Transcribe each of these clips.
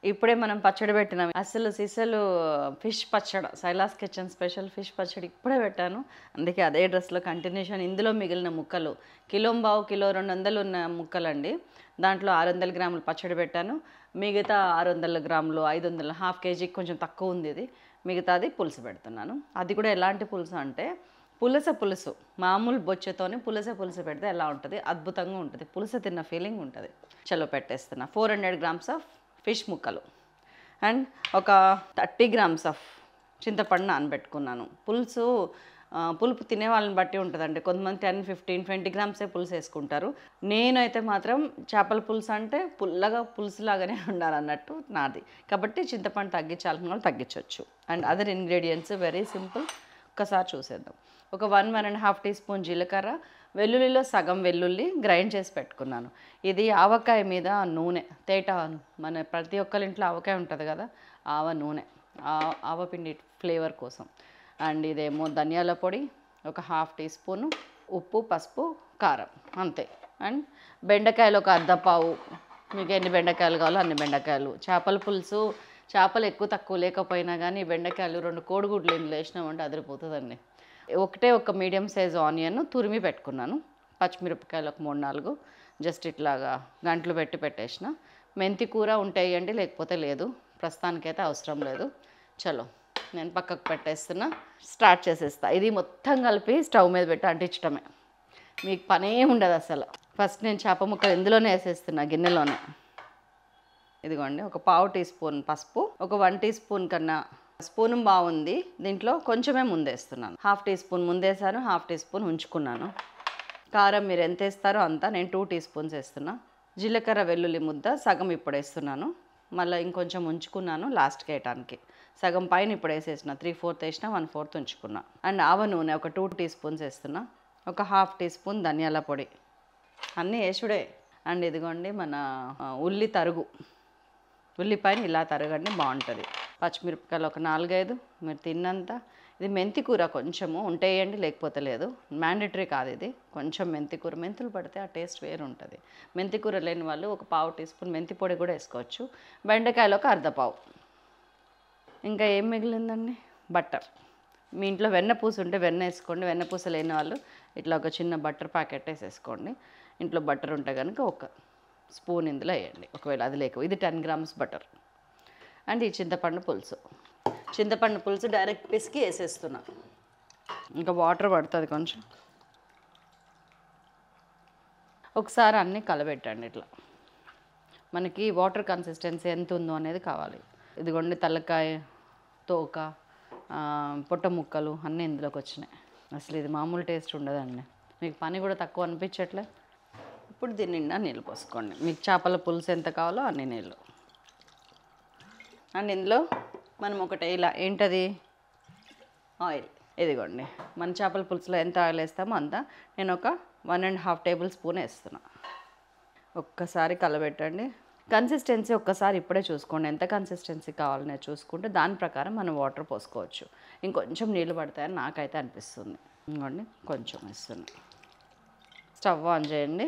ఇప్పుడే మనం పచ్చడి పెట్టినాం. అసలు సిసలు ఫిష్ పచ్చడి, సైలాస్ కిచెన్ స్పెషల్ ఫిష్ పచ్చడి ఇప్పుడే పెట్టాను. అందుకే అదే డ్రెస్లో కంటిన్యూషన్. ఇందులో మిగిలిన ముక్కలు కిలోంబావు, కిలో 200 ఉన్న ముక్కలండి. దాంట్లో 600 గ్రాములు పచ్చడి పెట్టాను. మిగతా 600 గ్రాములు, 500, హాఫ్ కేజీకి కొంచెం తక్కువ ఉంది ఇది. మిగతాది పులుసు పెడుతున్నాను. అది కూడా ఎలాంటి పులుసు అంటే పులుసు, మామూలు బొచ్చెతోని పులుసు పెడితే ఎలా ఉంటుంది, అద్భుతంగా ఉంటుంది. పులుసు తిన్న ఫీలింగ్ ఉంటుంది. చలో పెట్టేస్తున్నా. 400 గ్రామ్స్ ఆఫ్ ఫిష్ ముక్కలు అండ్ ఒక 30 గ్రామ్స్ ఆఫ్ చింతపండు నానబెట్టుకున్నాను. పులుపు తినే వాళ్ళని బట్టి ఉంటుందండి. కొంతమంది 10, 15, 20 గ్రామ్సే పులుసు వేసుకుంటారు. నేనైతే మాత్రం చేపల పులుసు అంటే పులుసులాగానే ఉండాలన్నట్టు నాది. కాబట్టి చింతపండు తగ్గించాల్సిన వాళ్ళు తగ్గించవచ్చు. And other ingredients very simple. ఒక్కసారి చూసేద్దాం. ఒక 1-1.5 టీ స్పూన్ జీలకర్ర, వెల్లుల్లిలో సగం వెల్లుల్లి గ్రైండ్ చేసి పెట్టుకున్నాను. ఇది ఆవకాయ మీద నూనె తేట, మన ప్రతి ఒక్కరి ఇంట్లో ఆవకాయ ఉంటుంది కదా, ఆవ నూనె, ఆవపిండి ఫ్లేవర్ కోసం. అండ్ ఇదేమో ధనియాల పొడి, ఒక 1/2 టీ స్పూను, ఉప్పు, పసుపు, కారం, అంతే. అండ్ బెండకాయలు ఒక అర్ధపావు, మీకు ఎన్ని బెండకాయలు కావాలో అన్ని బెండకాయలు. చేపల పులుసు చేపలు ఎక్కువ తక్కువ లేకపోయినా కానీ బెండకాయలు 2 కోడిగుడ్లు ఇందులో వేసినామంటే అదిరిపోతుందండి. ఒక మీడియం సైజ్ ఆనియన్ తురిమి పెట్టుకున్నాను. పచ్చిమిరపకాయలు ఒక 3-4 జస్ట్ ఇట్లాగా గంటలు పెట్టేసిన. మెంతి కూర ఉంటాయండి, లేకపోతే లేదు. ప్రస్తుతానికైతే అవసరం లేదు. చలో నేను పక్కకు పెట్టేస్తున్నా. స్టార్ట్ చేసేస్తా. ఇది మొత్తం కలిపి స్టవ్ మీద పెట్టి అంటించడమే. మీకు పనే ఉండదు అసలు. ఫస్ట్ నేను చేప ముక్కలు ఇందులోనే వేసేస్తున్నా, గిన్నెలోనే. ఇదిగోండి, ఒక 1/2 టీ స్పూన్ పసుపు, ఒక 1 టీ స్పూన్ కన్నా స్పూన్ బాగుంది. దీంట్లో కొంచెమే ముందేస్తున్నాను. 1/2 టీ స్పూన్ ముందేసాను, 1/2 టీ స్పూన్ ఉంచుకున్నాను. కారం మీరు ఎంత వేస్తారో అంతా. నేను 2 టీ స్పూన్స్ వేస్తున్నా. జీలకర్ర వెల్లుల్లి ముద్ద సగం ఇప్పుడు వేస్తున్నాను, మళ్ళీ ఇంకొంచెం ఉంచుకున్నాను లాస్ట్కి వేయటానికి. సగం పైన ఇప్పుడు వేసేసిన, 3/4 వేసిన, 1/4 ఉంచుకున్నా. అండ్ ఆవ నూనె ఒక 2 టీ స్పూన్స్ వేస్తున్నా. ఒక 1/2 టీ స్పూన్ ధనియాల పొడి, అన్నీ వేసుడే. అండ్ ఇదిగోండి మన ఉల్లిపాయని ఇలా తరగండి, బాగుంటుంది. పచ్చిమిరపకాయలు ఒక 4-5 మీరు తిన్నంత. ఇది మెంతి కూర కొంచెము ఉంటే వేయండి, లేకపోతే లేదు. మ్యాండేటరీ కాదు ఇది. కొంచెం మెంతి కూర, మెంతులు పడితే ఆ టేస్ట్ వేరు ఉంటుంది. మెంతి కూర లేని వాళ్ళు ఒక 1/2 టీ స్పూన్ మెంతి పొడి కూడా వేసుకోవచ్చు. బెండకాయలు ఒక అర్ధపావు. ఇంకా ఏం మిగిలిందండి, బట్టర్. మీ ఇంట్లో వెన్నపూస ఉంటే వెన్న వేసుకోండి. వెన్నపూస లేని వాళ్ళు ఇట్లా ఒక చిన్న బట్టర్ ప్యాకెట్ వేసేసుకోండి. ఇంట్లో బట్టర్ ఉంటే కనుక ఒక స్పూన్ ఇందులో వేయండి, ఒకవేళ అది లేక. ఇది 10 గ్రామ్స్ బటర్. అండ్ ఈ చింతపండు పులుసు డైరెక్ట్ పిసికి వేసేస్తున్నా. ఇంకా వాటర్ పడుతుంది కొంచెం. ఒకసారి అన్నీ కలబెట్టండి. ఇట్లా మనకి వాటర్ కన్సిస్టెన్సీ ఎంత ఉందో అనేది కావాలి. ఇదిగోండి తలకాయ, తోక, పొట్ట ముక్కలు అన్నీ ఇందులోకి వచ్చినాయి. అసలు ఇది మామూలు టేస్ట్ ఉండదండి. మీకు పని కూడా తక్కువ అనిపించట్లే. ఇప్పుడు దీని నిండా నీళ్ళు పోసుకోండి. మీకు చేపల పులుసు ఎంత కావాలో అన్ని నీళ్ళు. అండ్ ఇందులో మనం ఒకటి ఇలా ఏంటది, ఆయిల్. ఇదిగోండి మన చేపల పులుసులో ఎంత ఆయిల్ వేస్తామో అంత. నేను ఒక 1.5 టేబుల్ స్పూన్ వేస్తున్నా. ఒక్కసారి కలబెట్టండి. కన్సిస్టెన్సీ ఒక్కసారి ఇప్పుడే చూసుకోండి, ఎంత కన్సిస్టెన్సీ కావాలనే చూసుకుంటే దాని ప్రకారం మనం వాటర్ పోసుకోవచ్చు. ఇంకొంచెం నీళ్ళు పడతాయని నాకైతే అనిపిస్తుంది. ఇంకోండి కొంచెం వేస్తున్నా. స్టవ్ ఆన్ చేయండి.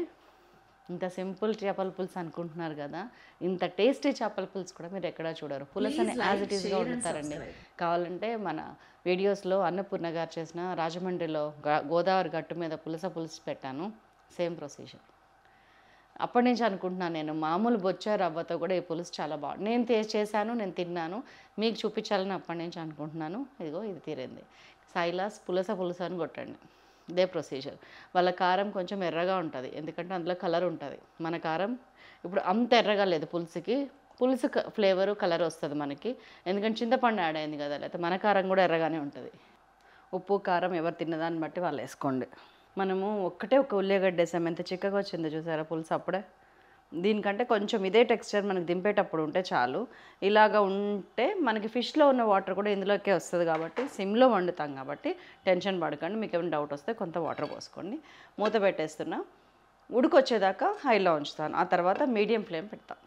ఇంత సింపుల్ చేపల పులుసు అనుకుంటున్నారు కదా, ఇంత టేస్టీ చేపల పులుసు కూడా మీరు ఎక్కడా చూడరు. పులుసు అని యాజ్ ఇట్ ఈస్గా వండుతారండి. కావాలంటే మన వీడియోస్లో అన్నపూర్ణ గారు చేసిన రాజమండ్రిలో గోదావరి గట్టు మీద పులుసు పెట్టాను, సేమ్ ప్రొసీజర్. అప్పటి నుంచి అనుకుంటున్నాను నేను, మామూలు బొచ్చ రవ్వతో కూడా ఈ పులుసు చాలా బాగుంది. నేను చేశాను, నేను తిన్నాను, మీకు చూపించాలని అప్పటి నుంచి అనుకుంటున్నాను. ఇదిగో ఇది తీరింది. సైలాస్ పులుసు అని కొట్టండి, ఇదే ప్రొసీజర్. వాళ్ళ కారం కొంచెం ఎర్రగా ఉంటుంది, ఎందుకంటే అందులో కలర్ ఉంటుంది. మన కారం ఇప్పుడు అంత ఎర్రగా లేదు. పులుసు ఫ్లేవరు కలర్ వస్తుంది మనకి, ఎందుకంటే చింతపండు యాడ్ అయింది కదా. లేకపోతే మన కారం కూడా ఎర్రగానే ఉంటుంది. ఉప్పు కారం ఎవరు తిన్నదాన్ని బట్టి వాళ్ళు వేసుకోండి. మనము ఒక ఉల్లిగడ్డ వేసాం, ఎంత చిక్కగా వచ్చిందో చూసారా పులుసు అప్పుడే. దీనికంటే కొంచెం ఇదే టెక్స్చర్ మనకి దింపేటప్పుడు ఉంటే చాలు. ఇలాగ ఉంటే మనకి ఫిష్లో ఉన్న వాటర్ కూడా ఇందులోకే వస్తుంది. కాబట్టి సిమ్లో వండుతాం కాబట్టి టెన్షన్ పడకండి. మీకు ఏమైనా డౌట్ వస్తే కొంత వాటర్ పోసుకోండి. మూత పెట్టేస్తున్నా. ఉడికొచ్చేదాకా హైలో ఉంచుతాను, ఆ తర్వాత మీడియం ఫ్లేమ్ పెడతాను.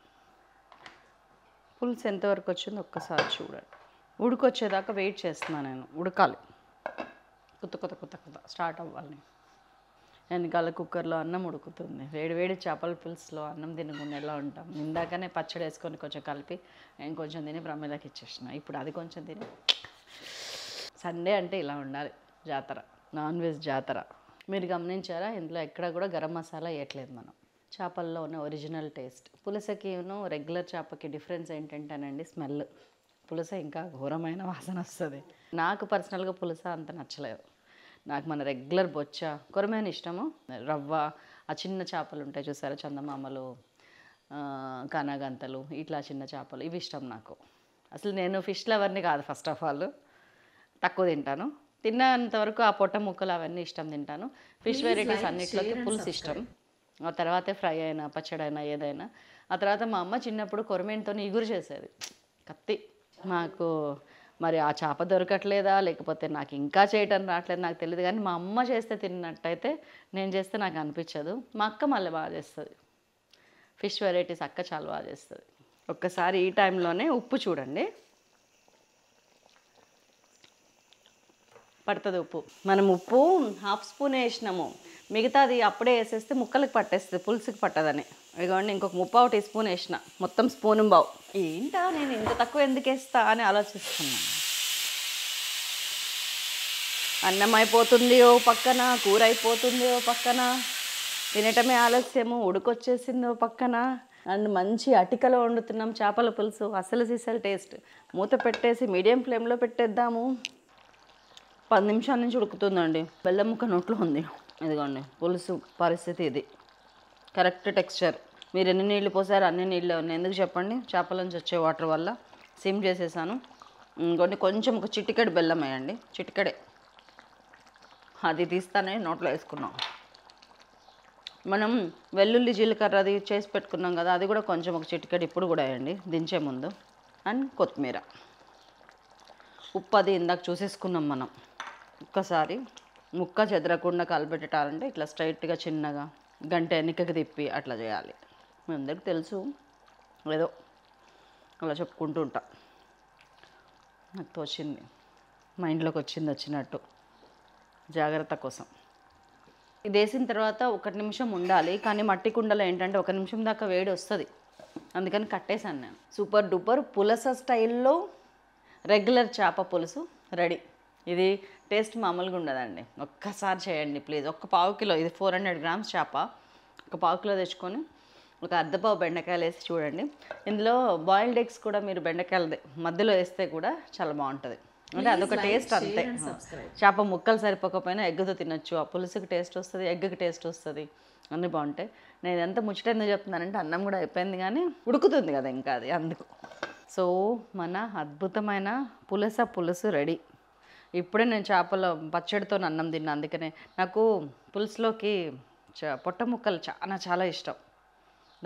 పులుసు ఎంతవరకు వచ్చిందో ఒక్కసారి చూడండి. ఉడికొచ్చేదాకా వెయిట్ చేస్తున్నాను నేను. ఉడకాలి, కుత్త స్టార్ట్ అవ్వాలి. వెనకాల కుక్కర్లో అన్నం ఉడుకుతుంది. వేడి వేడి చేపల పులుసులో అన్నం తినకుండా ఎలా ఉంటాం. ఇందాకనే పచ్చడి వేసుకొని కొంచెం కలిపి నేను కొంచెం తిని ప్రమేదకి ఇచ్చేసిన. ఇప్పుడు అది కొంచెం తిని. సండే అంటే ఇలా ఉండాలి, జాతర, నాన్ వెజ్ జాతర. మీరు గమనించారా, ఇందులో ఎక్కడ కూడా గరం మసాలా వేయట్లేదు మనం. చేపల్లో ఉన్న ఒరిజినల్ టేస్ట్. పులసకి రెగ్యులర్ చేపకి డిఫరెన్స్ ఏంటంటేనండి స్మెల్. పులస ఇంకా ఘోరమైన వాసన వస్తుంది. నాకు పర్సనల్గా పులస అంత నచ్చలేదు. నాకు మన రెగ్యులర్ బొచ్చ కొరమైన ఇష్టము. రవ్వ, ఆ చిన్న చేపలు ఉంటాయి చూసారా, చందమామలు, కానాగంతలు, ఇట్లా చిన్న చేపలు, ఇవి ఇష్టం నాకు. అసలు నేను ఫిష్ లవర్ని కాదు. ఫస్ట్ ఆఫ్ ఆల్ తక్కువ తింటాను. తిన్నంతవరకు ఆ పొట్ట ముక్కలు అవన్నీ ఇష్టం తింటాను. ఫిష్ వెరైటీస్ అన్నిట్లోకి పులుసు ఇష్టం. ఆ తర్వాతే ఫ్రై అయినా పచ్చడి అయినా ఏదైనా. ఆ తర్వాత మా అమ్మ చిన్నప్పుడు కొరమేనుతో ఇగురు చేసేది, కత్తి. మాకు మరి ఆ చేప దొరకట్లేదా లేకపోతే నాకు ఇంకా చేయటం రావట్లేదు నాకు తెలియదు, కానీ మా అమ్మ చేస్తే తిన్నట్టయితే నేను చేస్తే నాకు అనిపించదు. మా అక్క మళ్ళీ బాగా చేస్తుంది ఫిష్ వెరైటీస్. అక్క చాలా బాగా చేస్తుంది. ఒక్కసారి ఈ టైంలోనే ఉప్పు చూడండి, పడుతుంది ఉప్పు. మనం ఉప్పు హాఫ్ స్పూన్ వేసినాము, మిగతాది అప్పుడే వేసేస్తే ముక్కలకి పట్టేస్తుంది, పులుసుకి పట్టదని. ఇదిగోండి ఇంకొక 3/4 టీ స్పూన్ వేసిన, మొత్తం స్పూన్ బావు. ఏంటా నేను ఇంత తక్కువ ఎందుకు వేస్తా అని ఆలోచిస్తున్నాను. అన్నం అయిపోతుంది ఓ పక్కన, కూర అయిపోతుంది ఓ పక్కన, తినటమే ఆలస్యము, ఉడుకొచ్చేసింది ఓ పక్కన, అండ్ మంచి అటికలో వండుతున్నాం చేపల పులుసు, అసలు సిసలు టేస్ట్. మూత పెట్టేసి మీడియం ఫ్లేమ్లో పెట్టేద్దాము. 10 నిమిషాల నుంచి ఉడుకుతుందండి. బెల్లం ముక్క నోట్లో ఉంది. ఇదిగోండి పులుసు పరిస్థితి ఇది. Correct texture. మీరు ఎన్ని నీళ్ళు పోసారు అన్ని నీళ్ళు ఉన్నాయి. ఎందుకు చెప్పండి, చేపల నుంచి వచ్చే వాటర్ వల్ల. సిమ్ చేసేసాను. ఇంకోటి కొంచెం ఒక చిటికెడు బెల్లం వేయండి, చిటికెడే. అది తీస్తానే నోట్లో వేసుకున్నాం. మనం వెల్లుల్లి జీలకర్ర అది చేసి పెట్టుకున్నాం కదా, అది కూడా కొంచెం ఒక చిటికెడు ఇప్పుడు కూడా వేయండి దించే ముందు. అండ్ కొత్తిమీర. ఉప్పు అది ఇందాక చూసేసుకున్నాం మనం. ఒక్కసారి ముక్క చెదరకుండా కలిపెట్టాలంటే ఇట్లా స్ట్రైట్గా చిన్నగా గంట వెనకకి తిప్పి అట్లా చేయాలి. మీ అందరికి తెలుసు, ఏదో అలా చెప్పుకుంటూ ఉంటా. నాకు తోచింది, మైండ్లోకి వచ్చినట్టు, జాగ్రత్త కోసం. ఇది వేసిన తర్వాత 1 నిమిషం ఉండాలి, కానీ మట్టి కుండలో ఏంటంటే 1 నిమిషం దాకా వేడి వస్తుంది, అందుకని కట్టేశాను నేను. సూపర్ డూపర్ పులస స్టైల్లో రెగ్యులర్ చేప పులుసు రెడీ. ఇది టేస్ట్ మామూలుగా ఉండదండి. ఒక్కసారి చేయండి ప్లీజ్. ఒక 1/4 కిలో, ఇది 400 గ్రామ్స్ చేప, ఒక 1/4 కిలో తెచ్చుకొని ఒక అర్ధపావు బెండకాయలు వేసి చూడండి. ఇందులో బాయిల్డ్ ఎగ్స్ కూడా మీరు బెండకాయలు మధ్యలో వేస్తే కూడా చాలా బాగుంటుంది. అంటే అదొక టేస్ట్ అంతే. చేప ముక్కలు సరిపోకపోయినా ఎగ్గుతో తినొచ్చు. ఆ పులుసుకి టేస్ట్ వస్తుంది, ఎగ్కి టేస్ట్ వస్తుంది, అన్నీ బాగుంటాయి. నేను ఎంత ముచ్చట ఎందుకు చెప్తున్నానంటే అన్నం కూడా అయిపోయింది కానీ ఉడుకుతుంది కదా ఇంకా, అది అందుకు. సో మన అద్భుతమైన పులుసు రెడీ. ఇప్పుడే నేను చేపల పచ్చడితో అన్నం తిన్నా, అందుకనే నాకు పులుసులోకి పొట్ట ముక్కలు చాలా ఇష్టం,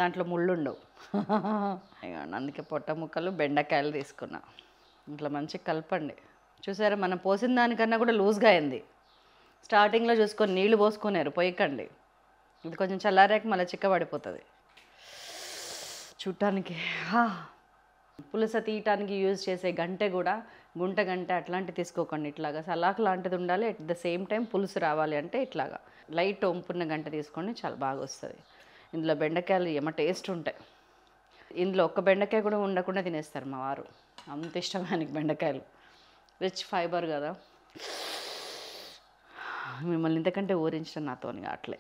దాంట్లో ముళ్ళుండవు. అందుకే పొట్ట ముక్కలు బెండకాయలు తీసుకున్నా. ఇట్లా మంచిగా కలపండి. చూసారా, మనం పోసిన దానికన్నా కూడా లూజ్గా అయింది. స్టార్టింగ్లో చూసుకొని నీళ్లు పోసుకున్నారు, పోయకండి. ఇది కొంచెం చల్లారాక మళ్ళీ చిక్కబడిపోతుంది చూడటానికి. పులుస తీయటానికి యూజ్ చేసే గంటె కూడా గుంట గంటె అట్లాంటివి తీసుకోకండి. ఇట్లాగా సలాక్ లాంటిది ఉండాలి, అట్ ద సేమ్ టైం పులుసు రావాలి అంటే ఇట్లాగా లైట్ వంపున్న గంటె తీసుకోండి, చాలా బాగా వస్తుంది. ఇందులో బెండకాయలు ఏమో టేస్ట్ ఉంటాయి. ఇందులో ఒక్క బెండకాయ కూడా ఉండకుండా తినేస్తారు మా వారు, అంత ఇష్టం ఆయనకి బెండకాయలు. రిచ్ ఫైబర్ కదా. మిమ్మల్ని ఇంతకంటే ఊరించడం నాతోని కావట్లే.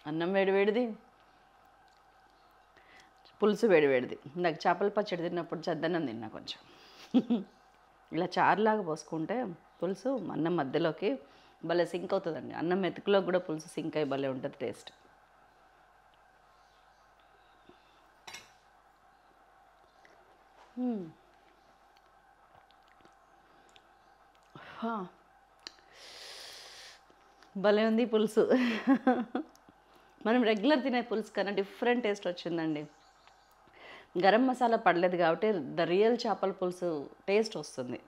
అన్నం వేడివేడిది, పులుసు వేడివేడిది. నాకు చేపల పచ్చడి తిన్నప్పుడు చద్దన్నం తిన్నా కొంచెం. ఇలా చారులాగా పోసుకుంటే పులుసు అన్నం మధ్యలోకి భలే సింక్ అవుతుందండి. అన్నం మెతుకులో కూడా పులుసు సింక్ అయ్యి భలే ఉంటుంది టేస్ట్. భలే ఉంది పులుసు. మనం రెగ్యులర్ తినే పులుసు కన్నా డిఫరెంట్ టేస్ట్ వచ్చిందండి. గరం మసాలా పడలేదు కాబట్టి ద రియల్ చేపల పులుసు టేస్ట్ వస్తుంది.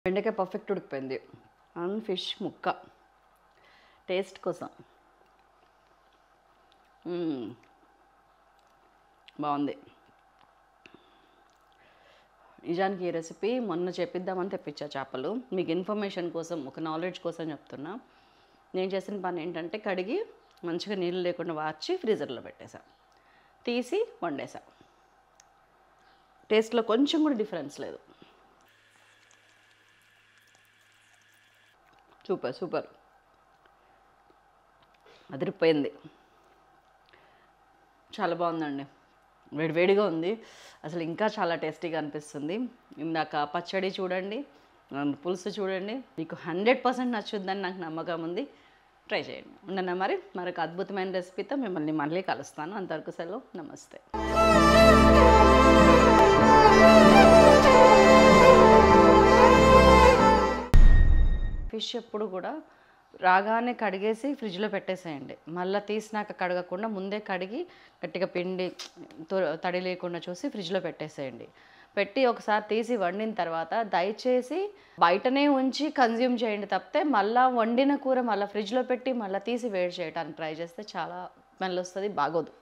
బెండకాయ పర్ఫెక్ట్ ఉడికిపోయింది. అండ్ ఫిష్ ముక్క టేస్ట్ కోసం బాగుంది. నిజానికి ఈ రెసిపీ మొన్న చెప్పిద్దామని తెప్పించా చేపలు. మీకు ఇన్ఫర్మేషన్ కోసం, ఒక నాలెడ్జ్ కోసం చెప్తున్నా. నేను చేసిన పని ఏంటంటే కడిగి మంచిగా నీళ్ళు లేకుండా వార్చి ఫ్రీజర్లో పెట్టేసా. తీసి వండేసా. టేస్ట్లో కొంచెం కూడా డిఫరెన్స్ లేదు. సూపర్ సూపర్, అదిరిపోయింది. చాలా బాగుందండి. వేడివేడిగా ఉంది. అసలు ఇంకా చాలా టేస్టీగా అనిపిస్తుంది. ఇందాక పచ్చడి చూడండి, పులుసు చూడండి. మీకు 100% నచ్చుద్దని నాకు నమ్మకం ఉంది. ట్రై చేయండి. ఉండనా మరి మరొక అద్భుతమైన రెసిపీతో మిమ్మల్ని మళ్ళీ కలుస్తాను. అంతవరకు సెలవు. నమస్తే. ఫిష్ ఎప్పుడు కూడా రాగానే కడిగేసి ఫ్రిడ్జ్లో పెట్టేసేయండి. మళ్ళీ తీసినాక కడగకుండా ముందే కడిగి గట్టిగా పిండి తడి లేకుండా చూసి ఫ్రిడ్జ్లో పెట్టేసేయండి. పెట్టి ఒకసారి తీసి వండిన తర్వాత దయచేసి బయటనే ఉంచి కన్జ్యూమ్ చేయండి తప్పితే మళ్ళీ వండిన కూర మళ్ళీ ఫ్రిడ్జ్లో పెట్టి మళ్ళీ తీసి వేడి చేయడానికి ట్రై చేస్తే చాలా స్మెల్ వస్తుంది, బాగోదు.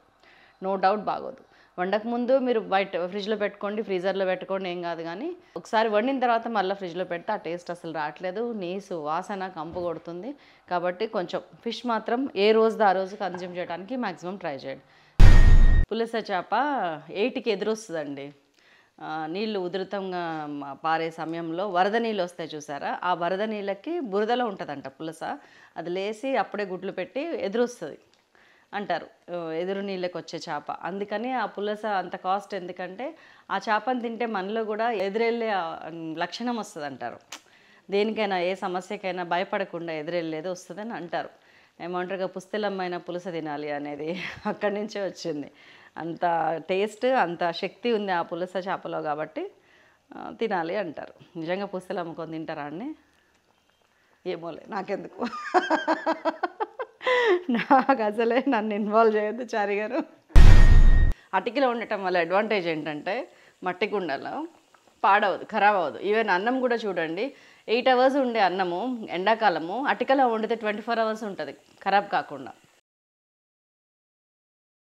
నో డౌట్ బాగోదు. వండకముందు మీరు బయట ఫ్రిడ్జ్లో పెట్టుకోండి, ఫ్రీజర్లో పెట్టుకోండి, ఏం కాదు. కానీ ఒకసారి వండిన తర్వాత మళ్ళీ ఫ్రిడ్జ్లో పెడితే ఆ టేస్ట్ అసలు రావట్లేదు. నీసు వాసన కంపు కొడుతుంది. కాబట్టి కొంచెం ఫిష్ మాత్రం ఏ రోజుది ఆ రోజు కన్జ్యూమ్ చేయడానికి మ్యాక్సిమం ట్రై చేయండి. పులస చేప 8కి ఎదురొస్తుందండి. నీళ్ళు ఉధృతంగా పారే సమయంలో వరద నీళ్ళు వస్తాయి చూసారా, ఆ వరద నీళ్ళకి బురదలో ఉంటుందంట పులస. అది లేసి అప్పుడే గుడ్లు పెట్టి ఎదురొస్తుంది అంటారు, ఎదురు నీళ్ళకి వచ్చే చేప. అందుకని ఆ పులస అంత కాస్ట్. ఎందుకంటే ఆ చేపను తింటే మనలో కూడా ఎదురెళ్ళే లక్షణం వస్తుంది అంటారు. దేనికైనా ఏ సమస్యకైనా భయపడకుండా ఎదురెళ్ళేది వస్తుందని అంటారు. ఏమంటారుగా పుస్తెలమ్మైన పులస తినాలి అనేది అక్కడి నుంచే వచ్చింది. అంత టేస్ట్, అంత శక్తి ఉంది ఆ పులస చేపలో కాబట్టి తినాలి అంటారు. నిజంగా పుస్తెలు అమ్ముకొని తింటారా అండి? ఏమోలే, నాకెందుకు. నాకు అసలే నన్ను ఇన్వాల్వ్ చేయొద్దు చారి గారు. అటికిలో ఉండటం వల్ల అడ్వాంటేజ్ ఏంటంటే మట్టి కుండలో పాడవదు, ఖరాబ్ అవ్వదు. ఈవెన్ అన్నం కూడా చూడండి, 8 hours ఉండే అన్నము ఎండాకాలము అటికలో వండితే 24 hours ఉంటుంది ఖరాబ్ కాకుండా.